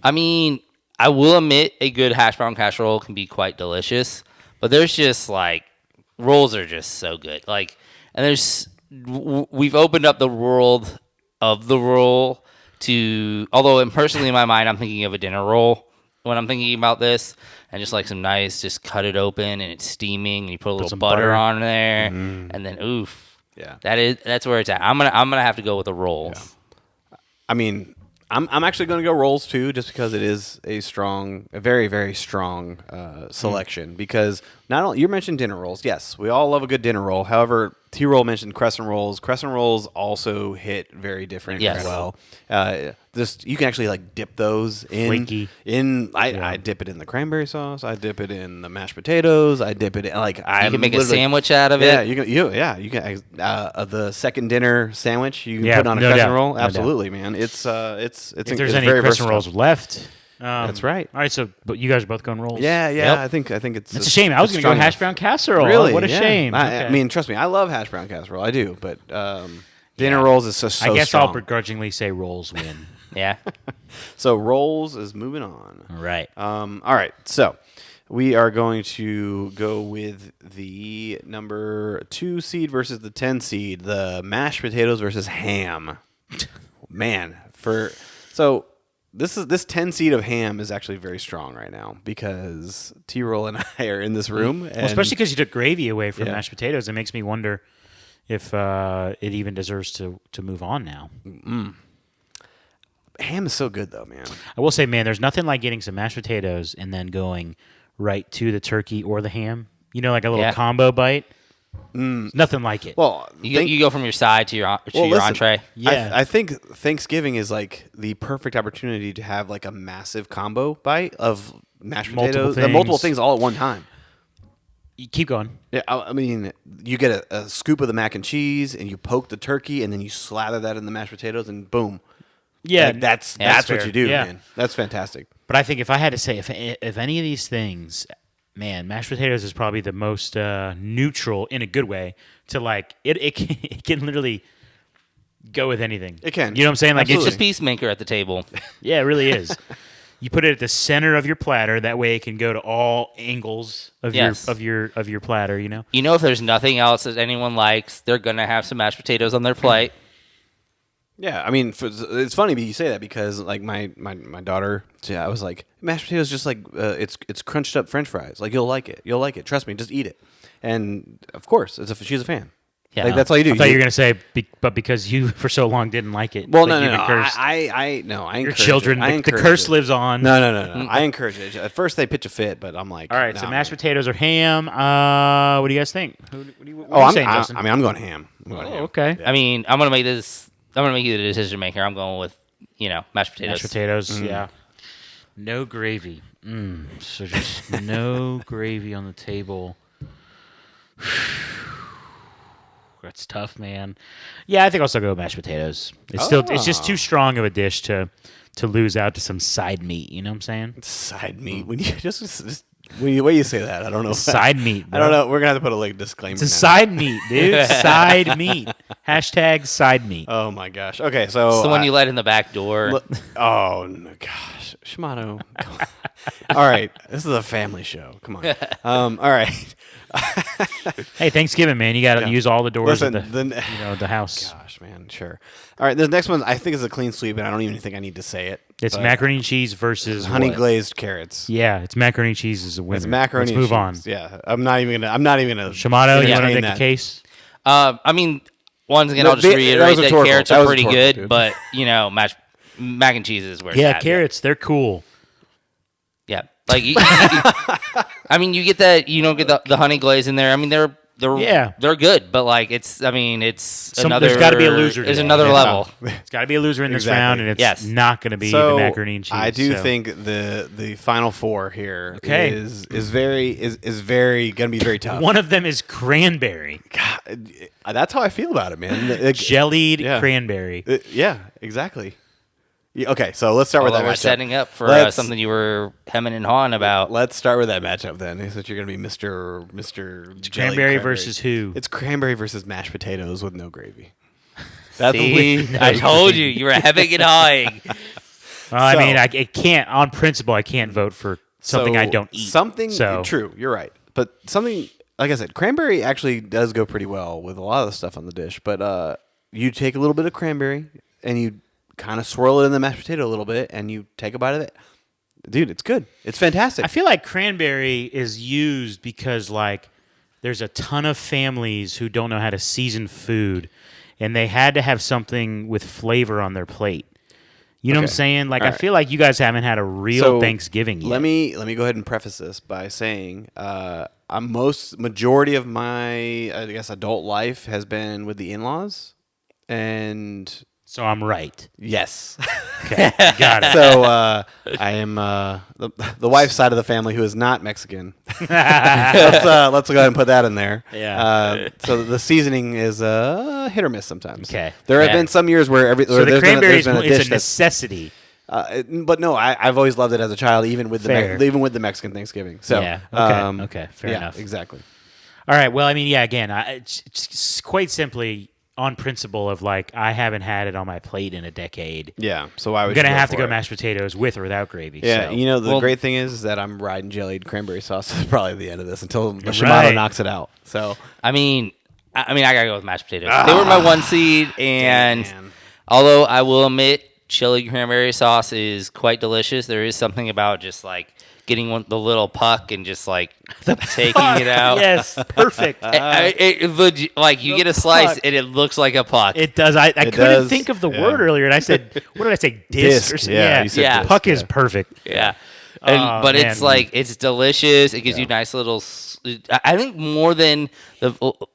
I mean, I will admit a good hash brown casserole can be quite delicious, but there's just like rolls are just so good. Like, and we've opened up the world of the roll to, although personally in my mind I'm thinking of a dinner roll when I'm thinking about this, and just like some nice, just cut it open and it's steaming, and you put a little some butter butter. on there, and then oof, Yeah. that's where it's at. I'm gonna have to go with the rolls. I mean, I'm actually going to go rolls too, just because it is a very, very strong selection. Because not only you mentioned dinner rolls, yes, we all love a good dinner roll. However, T-roll mentioned crescent rolls. Crescent rolls also hit very different Yes. as well. Just you can actually like dip those in. Flaky. I dip it in the cranberry sauce. I dip it in the mashed potatoes. I dip it in You can make a sandwich out of Yeah, it. you can. The second dinner sandwich you can Yeah, put on a no crescent doubt, roll. no doubt. Absolutely, man. It's If there's it's any very crescent versatile. rolls left. That's right. All right, so but you guys are both going rolls. Yeah. Yep. I think it's. It's a shame. I was going to go strong hash enough. brown casserole. Really? What a Yeah. shame. I Okay. mean, trust me, I love hash brown casserole. I do, but dinner rolls is so I guess strong. I'll begrudgingly say rolls win. Yeah. So rolls is moving on. All right. All right, so we are going to go with the number 2 seed versus the 10 seed, the mashed potatoes versus ham. Man, this 10 seed of ham is actually very strong right now because T-Roll and I are in this room. Well, especially because you took gravy away from Yeah. mashed potatoes, it makes me wonder if it even deserves to move on now. ham is so good though, man. I will say, man, there's nothing like getting some mashed potatoes and then going right to the turkey or the ham. You know, like a little Yeah. combo bite. Nothing like it. Well, You go from your side to your listen, entree. Yeah. I think Thanksgiving is like the perfect opportunity to have like a massive combo bite of mashed Multiple potatoes, multiple things. things all at one time. You keep going. Yeah, I mean, you get a scoop of the mac and cheese, and you poke the turkey, and then you slather that in the mashed potatoes, and boom. Yeah, Like, that's that's what fair. you do, Yeah. man. That's fantastic. But I think if I had to say, if any of these things, man, mashed potatoes is probably the most neutral in a good way to like it. It can literally go with anything. It can. You know what I'm saying? Like Absolutely. It's a peacemaker at the table. yeah, it really is. You put it at the center of your platter. That way, it can go to all angles of Yes. your platter. You know. You know, if there's nothing else that anyone likes, they're gonna have some mashed potatoes on their plate. Yeah, I mean, it's funny you say that because like my daughter, I was like, mashed potatoes just like it's crunched up French fries. Like you'll like it. Trust me, just eat it. And of course, she's a fan. Yeah. Like that's all you do. I thought you were gonna say, but because you for so long didn't like it. Well, like no, you've no, been no. cursed. I Your encourage children, it. the curse lives on. No. I encourage it. At first, they pitch a fit, but I'm like, All right, so nah, mashed man. potatoes or ham. What do you guys think? What are you I'm saying, Justin? I'm going ham. Oh, okay. I mean, I'm gonna make you the decision maker. I'm going with mashed potatoes. Mashed potatoes, yeah. No gravy. So just no gravy on the table. That's tough, man. Yeah, I think I'll still go with mashed potatoes. It's just too strong of a dish to lose out to some side meat. You know what I'm saying? Side meat. When you just when you say that, I don't know. Side meat. I Bro. don't know. We're gonna have to put a disclaimer. It's a now. side meat, dude. Side meat. Hashtag side meat. Oh my gosh. Okay, so It's the one you let in the back door. Oh no, gosh, Shimano. All right, this is a family show. Come on. All right. Hey, Thanksgiving, man. You got to use all the doors Listen, of the house. Gosh, man, sure. All right, the next one I think is a clean sweep, and I don't even think I need to say it. It's but macaroni and cheese versus honey what? glazed carrots. Yeah, it's macaroni and cheese is a winner. It's macaroni. Let's move and cheese. Yeah, I'm not even gonna. Shimano, you want to entertain make that. the case? I mean, once again, No, I'll just that reiterate was that rhetorical. carrots That are was pretty rhetorical, good, dude. but mac and cheese is where Yeah, it's at. carrots, they're cool. Yeah, like I mean, you get that. You don't get the honey glaze in there. I mean, they're good, but like it's another. There's got to be a loser. There's today. another Yeah. level. It's got to be a loser in this Exactly. round, and it's Yes. not going to be So the macaroni and cheese. I do so. think the final four here Okay. is very gonna be very tough. One of them is cranberry, God, that's how I feel about it, man. Like, jellied yeah. cranberry. yeah, exactly. Yeah, okay, so let's start with Although that we're matchup. setting up for Let's- something you were hemming and hawing about. Let's start with that matchup then. Since you're gonna be Mr. Jelly Cranberry versus who? It's cranberry versus mashed potatoes with no gravy. That's See, I told you were hemming and hawing. Well, I So- mean, I can't on principle. I can't vote for something I don't eat. Something So true. You're right, but something like I said, cranberry actually does go pretty well with a lot of the stuff on the dish. But you take a little bit of cranberry and you kind of swirl it in the mashed potato a little bit, and you take a bite of it. Dude, it's good. It's fantastic. I feel like cranberry is used because like there's a ton of families who don't know how to season food, and they had to have something with flavor on their plate. You know what I'm Okay. saying? Like All I right. feel like you guys haven't had a real So, Thanksgiving yet. Let me go ahead and preface this by saying majority of my I guess adult life has been with the in-laws, and So I'm right. yes. Okay, got it. So I am the wife's side of the family who is not Mexican. Let's go ahead and put that in there. Yeah. So the seasoning is hit or miss sometimes. Okay. There have Yeah. been some years where So the cranberry is a a dish that's. necessity. But no, I've always loved it as a child, even with Fair. even with the Mexican Thanksgiving. So Yeah. Okay. Okay. Fair yeah, enough. exactly. All right. Well, I mean, yeah. Again, it's quite simply on principle of like I haven't had it on my plate in a decade. Yeah. So why I'm would gonna you go have to for go it? mashed potatoes with or without gravy. Yeah, so. you know the Well- great thing is that I'm riding jellied cranberry sauce is probably the end of this until the Shimano Right. knocks it out. So I mean, I gotta go with mashed potatoes. They were my one seed, and man. although I will admit, chili cranberry sauce is quite delicious. There is something about just like getting the little puck and just like taking it out. Yes, perfect. Like you get a slice puck. and it looks like a puck. It does. I couldn't does, think of the yeah. word earlier, and I said, "What did I say? Disc or Disc, something?" yeah, you said Yeah. disc, puck is yeah. perfect. Yeah. man. But it's like it's delicious. It gives you nice little. I think more than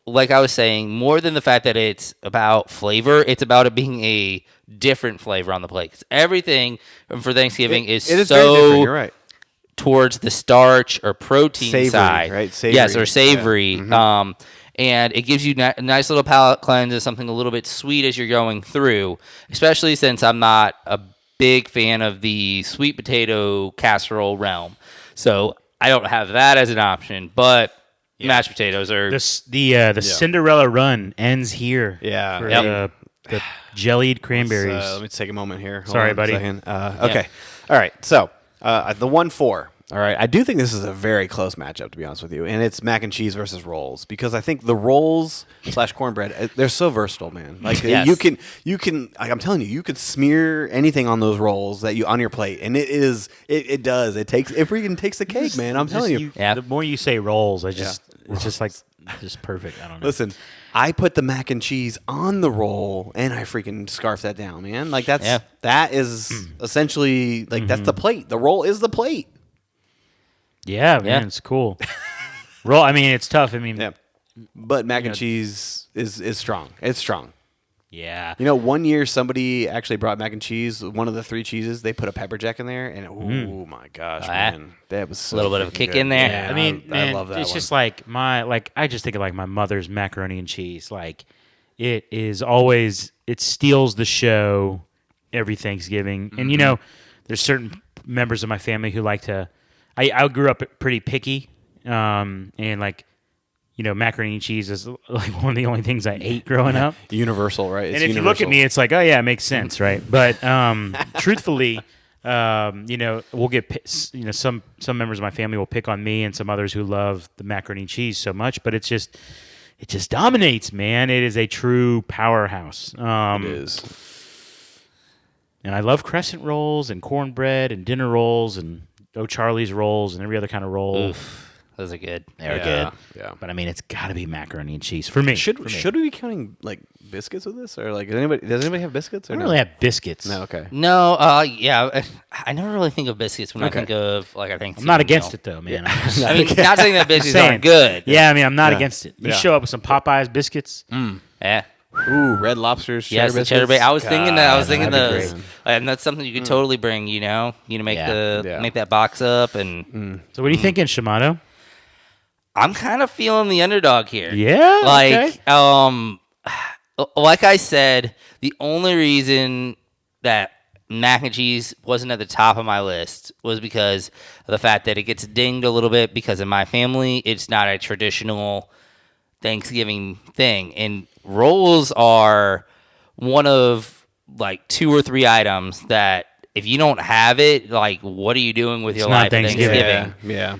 like I was saying, more than the fact that it's about flavor, it's about it being a different flavor on the plate. 'Cause everything for Thanksgiving it is so very different. You're right. towards the starch or protein Savory, side, right? Savory. Yes, or Yeah. savory. And it gives you a nice little palate cleanse and something a little bit sweet as you're going through. Especially since I'm not a big fan of the sweet potato casserole realm, so I don't have that as an option. But mashed potatoes are The Cinderella run ends here. Yeah. for Yep. the jellied cranberries. Let me take a moment here. Hold Sorry, on a buddy. second. Okay. All right. So the 1-4. All right. I do think this is a very close matchup, to be honest with you. And it's mac and cheese versus rolls because I think the rolls / cornbread, they're so versatile, man. Like Yes. you can, like I'm telling you, you could smear anything on those rolls on your plate. And it freaking takes the cake, man. I'm telling you. Yeah. The more you say rolls, it's just like just perfect. I don't know. Listen, I put the mac and cheese on the roll and I freaking scarf that down, man. Like that is essentially like that's the plate. The roll is the plate. Yeah, man, it's cool. Roll. I mean, it's tough. I mean, Yeah. But mac and cheese is strong. It's strong. yeah. You know, one year somebody actually brought mac and cheese. One of the 3 cheeses, they put a pepper jack in there, and oh my gosh, man, that was so a little bit of a freaking kick good. in there. Yeah, I mean, man, love that. it's just like I just think of like my mother's macaroni and cheese. Like it is always it steals the show every Thanksgiving. And you know, there's certain members of my family who like to. I grew up pretty picky, and like. You know, macaroni and cheese is like one of the only things I ate growing up. Universal, right? It's And if universal. you look at me, it's like, oh yeah, it makes sense, right? But truthfully, you know, we'll get some members of my family will pick on me, and some others who love the macaroni and cheese so much. But it just dominates, man. It is a true powerhouse. it is. And I love crescent rolls and cornbread and dinner rolls and O'Charlie's rolls and every other kind of roll. Oof. Those are good. They're Yeah, good. yeah. But I mean, it's got to be macaroni and cheese for me. Should we be counting like biscuits with this, or like does anybody have biscuits? Or I don't no? really have biscuits. No, okay. No, yeah. I never really think of biscuits when I think of like I think. I'm not against it though, man. I mean, not saying that biscuits saying. aren't good. Yeah, I mean, I'm not Yeah. against it. You Yeah. show up with some Popeyes biscuits. Yeah. Ooh, Red Lobster's cheddar Yes, the biscuits. cheddar bacon. I was thinking that. I was God, thinking that'd be those, great. and that's something you could totally bring. You know, make Yeah. make that box up, and So what are you thinking, Shimano? I'm kind of feeling the underdog here. Yeah, Like, okay. like I said, the only reason that mac and cheese wasn't at the top of my list was because of the fact that it gets dinged a little bit because in my family, it's not a traditional Thanksgiving thing. And rolls are one of like 2 or 3 items that if you don't have it, like, what are you doing with your not life at Thanksgiving. Thanksgiving? Yeah.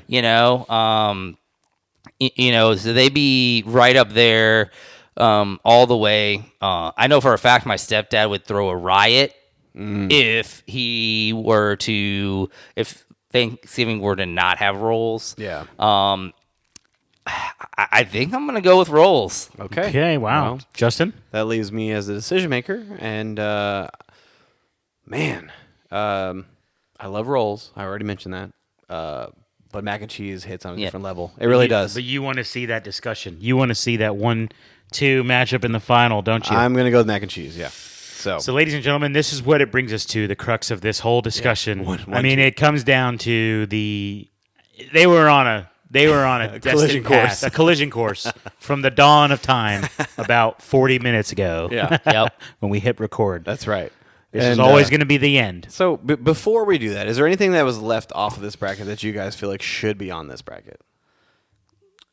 You know, so they be right up there all the way. I know for a fact my stepdad would throw a riot if Thanksgiving were to not have rolls. Yeah. I think I'm gonna go with rolls. Okay. Okay, wow. Well, Justin? that leaves me as the decision maker, and man, I love rolls. I already mentioned that. But mac and cheese hits on a different level. It really does. But you want to see that discussion. You want to see that 1-2 matchup in the final, don't you? I'm gonna go with mac and cheese. Yeah. So, ladies and gentlemen, this is what it brings us to, the crux of this whole discussion. One, I mean, it comes down to they were on a collision destined path, course. a collision course from the dawn of time about 40 minutes ago. Yeah. Yep. When we hit record. That's right. This is always going to be the end. So before we do that, is there anything that was left off of this bracket that you guys feel like should be on this bracket?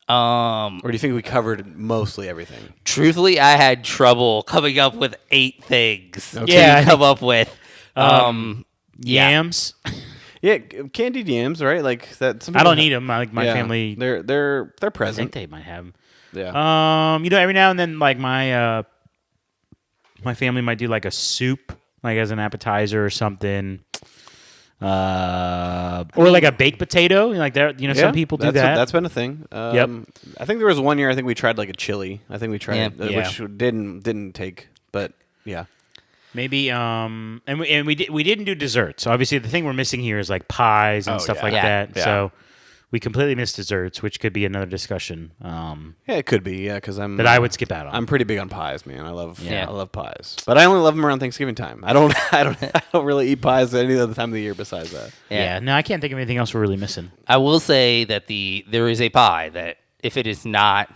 Or do you think we covered mostly everything? Truthfully, I had trouble coming up with 8 things Yeah, I to come up with. Yams. Yeah, candied yams, right? Like that. some I people don't need them. Like my yeah, family, they're I think present. they might have 'em. Yeah. You know, every now and then, like my family might do like a soup, like as an appetizer or something, or like a baked potato. Like there, you know, some people do that. That's been a thing. Yep. I think there was one year. I think we tried like a chili. I think we tried, Yeah. which didn't take. But yeah. Maybe and we didn't do desserts. So obviously the thing we're missing here is like pies and Oh, stuff yeah. like Yeah. that. Yeah. So we completely missed desserts, which could be another discussion Yeah, it could be. Yeah, because I'm. that I would skip out on. I'm pretty big on pies, man. I love pies, but I only love them around Thanksgiving time. I don't really eat pies any other time of the year besides that. yeah. No, I can't think of anything else we're really missing. I will say that there is a pie that if it's not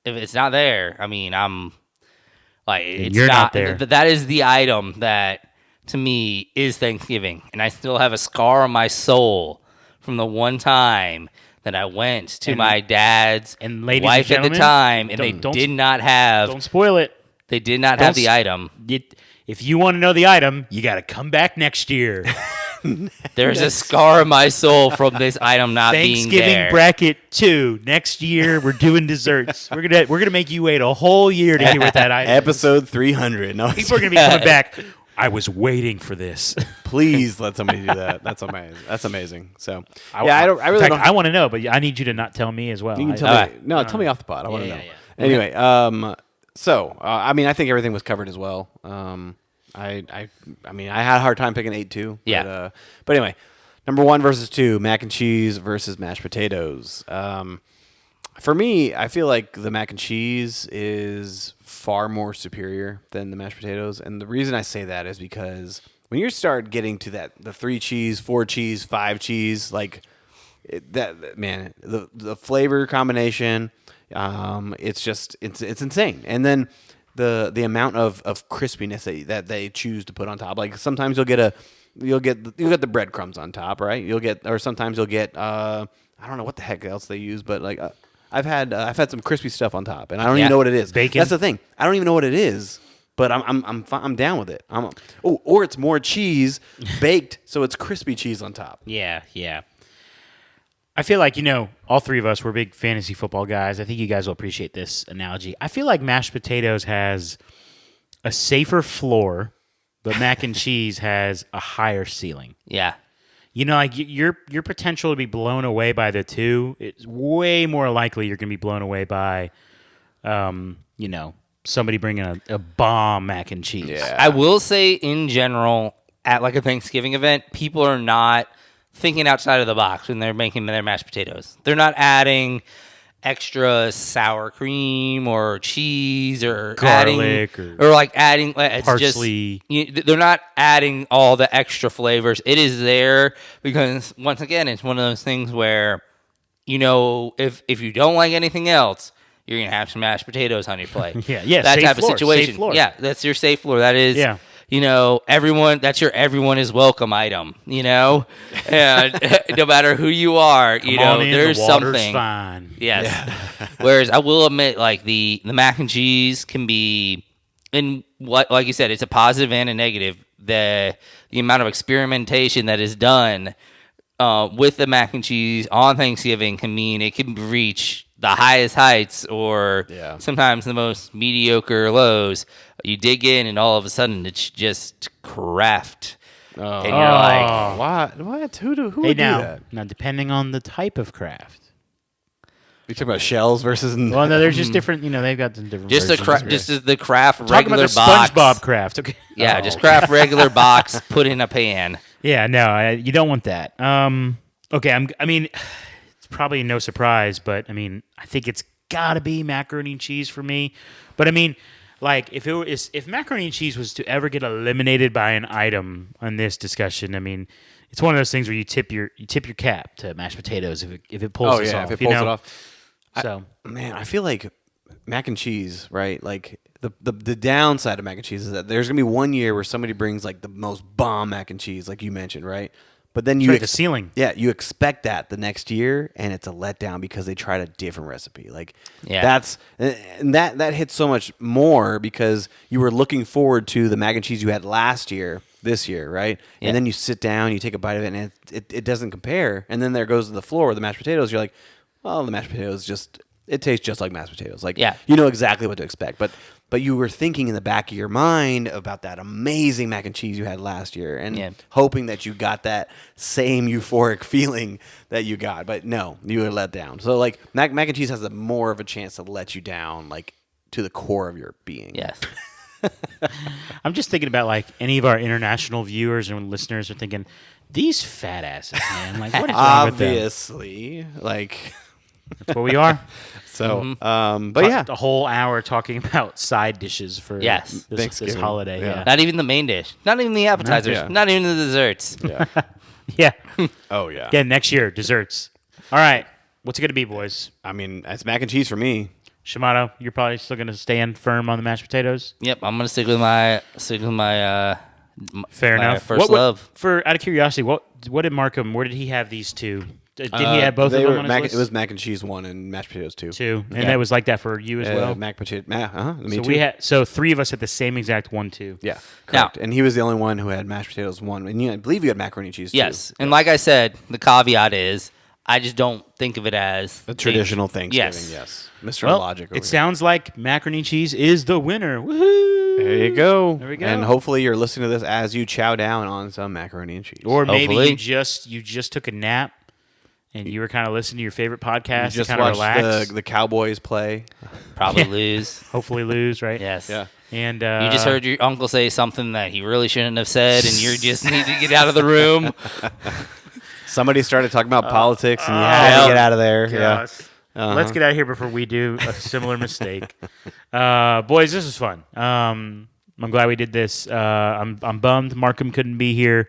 there, I mean, I'm like it's you're not there. That is the item that to me is Thanksgiving, and I still have a scar on my soul from the one time that I went to my dad's and ladies wife and at the gentlemen, time, and they don't- did not have Don't spoil it. they did not have the item. If you want to know the item, you got to come back next year. There's a scar in my soul from this item not being Thanksgiving there. bracket 2. Next year we're doing desserts. We're gonna make you wait a whole year to hear what that item is. Episode 300. No, People are gonna be coming back. I was waiting for this. please let somebody do that. That's amazing. That's amazing. So I really in fact, don't. I want to know, but I need you to not tell me as well. You can I- tell me. No, tell me off the pod. I want to know. yeah. Anyway, I mean, I think everything was covered as well. I mean, I had a hard time picking 8 too. Yeah. But anyway, number 1 versus 2, mac and cheese versus mashed potatoes. For me, I feel like the mac and cheese is far more superior than the mashed potatoes, and the reason I say that is because when you start getting to the 3 cheese, 4 cheese, 5 cheese, like the flavor combination, it's insane. And then the amount of crispiness that they choose to put on top. Like sometimes you'll get the breadcrumbs on top, right? Sometimes you'll get I don't know what the heck else they use, but like I've had some crispy stuff on top, and I don't even know what it is. Bacon? That's the thing. I don't even know what it is, but I'm down with it. Or it's more cheese baked, so it's crispy cheese on top. Yeah. I feel like, all three of us, we're big fantasy football guys. I think you guys will appreciate this analogy. I feel like mashed potatoes has a safer floor, but mac and cheese has a higher ceiling. Yeah. Like your potential to be blown away by the two, it's way more likely you're going to be blown away by, somebody bringing a bomb mac and cheese. Yeah. I will say, in general, at like a Thanksgiving event, people are not thinking outside of the box when they're making their mashed potatoes. They're not adding extra sour cream or cheese or Garlic adding it's parsley. They're not adding all the extra flavors. It is there because, once again, it's one of those things where, if you don't like anything else, you're gonna have some mashed potatoes on your plate. Yeah, that safe type floor, of situation. safe floor. Yeah, that's your safe floor. That is, Yeah. Everyone. That's your everyone is welcome item. And no matter who you are, Come on in, there's the water's something. fine. Yes. Yeah. Whereas I will admit, like the mac and cheese can be, in what, like you said, it's a positive and a negative. The amount of experimentation that is done with the mac and cheese on Thanksgiving can mean it can reach the highest heights or sometimes the most mediocre lows. You dig in and all of a sudden it's just craft. And you're like, what? Who Hey, would do now, that? now, depending on the type of craft. You talking about shells versus? Well, no, there's just different. They've got some different. just versions. as the craft Talking about regular the box. SpongeBob craft. Okay. Yeah, just craft regular box, put in a pan. Yeah, no, you don't want that. Okay, I mean, it's probably no surprise, but I think it's got to be macaroni and cheese for me. But like if macaroni and cheese was to ever get eliminated by an item on this discussion, it's one of those things where you tip your cap to mashed potatoes if it pulls this off. If it pulls it off. So I feel like mac and cheese, right? Like the downside of mac and cheese is that there's gonna be one year where somebody brings like the most bomb mac and cheese, like you mentioned, right? But then you the ceiling. Yeah, you expect that the next year, and it's a letdown because they tried a different recipe. Like that hits so much more because you were looking forward to the mac and cheese you had last year, this year, right? Yeah. And then you sit down, you take a bite of it, and it doesn't compare. And then there goes to the floor, the mashed potatoes. You're like, well, the mashed potatoes it tastes just like mashed potatoes. Like, you know exactly what to expect. But you were thinking in the back of your mind about that amazing mac and cheese you had last year and hoping that you got that same euphoric feeling that you got. But no, you were let down. So, like, mac and cheese has more of a chance to let you down, like, to the core of your being. Yes. I'm just thinking about, like, any of our international viewers and listeners are thinking, these fat asses, man. Like, what is wrong with them? Obviously, like... That's what we are. So, but yeah, the whole hour talking about side dishes for this Thanksgiving. holiday. Yeah. Yeah. Not even the main dish. Not even the appetizers. Yeah. Not even the desserts. yeah. Yeah. Oh yeah. Again, next year, desserts. All right. What's it going to be, boys? It's mac and cheese for me. Shimano, you're probably still going to stand firm on the mashed potatoes? Yep, I'm gonna stick with my Fair my enough. first love. For out of curiosity, what did Markham? Where did he have these two Did he have both of they them were on his mac, list? It was mac and cheese 1 and mashed potatoes 2. Two, and that was like that for you as well. Mac potato. Me So too. we had 3 of us had the same exact 1, 2. Yeah, Now- correct. And he was the only one who had mashed potatoes 1. And I believe you had macaroni and cheese 2. Yes, and like I said, the caveat is I just don't think of it as A traditional Thanksgiving. Yes. Yes. Mr. Well, Logic. Over it here. sounds like macaroni and cheese is the winner. Woohoo! There you go. There we go. And hopefully you're listening to this as you chow down on some macaroni and cheese. Or maybe Hopefully. you just took a nap and you were kind of listening to your favorite podcast you just to kind of watched relax. the Cowboys play. probably Yeah. lose. Hopefully lose, right? Yes. Yeah. And You just heard your uncle say something that he really shouldn't have said, and you just need to get out of the room. Somebody started talking about politics, and you had to get out of there. Gosh. Yeah. Let's get out of here before we do a similar mistake. Boys, this was fun. I'm glad we did this. I'm bummed Markham couldn't be here.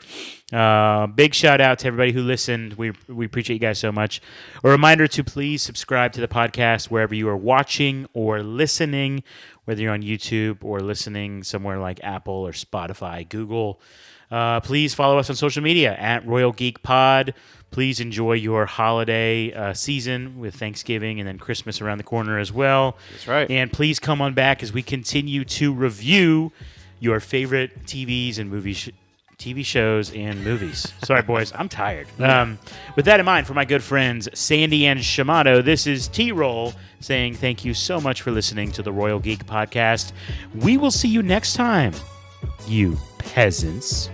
Big shout out to everybody who listened. We appreciate you guys so much. A reminder to please subscribe to the podcast wherever you are watching or listening, whether you're on YouTube or listening somewhere like Apple or Spotify, Google. Please follow us on social media at Royal Geek Pod. Please enjoy your holiday season with Thanksgiving and then Christmas around the corner as well. That's right. And please come on back as we continue to review your favorite TVs and TV shows and movies. Sorry, boys, I'm tired. With that in mind, for my good friends Sandy and Shamato, this is T-Roll saying thank you so much for listening to the Royal Geek Podcast. We will see you next time, you peasants.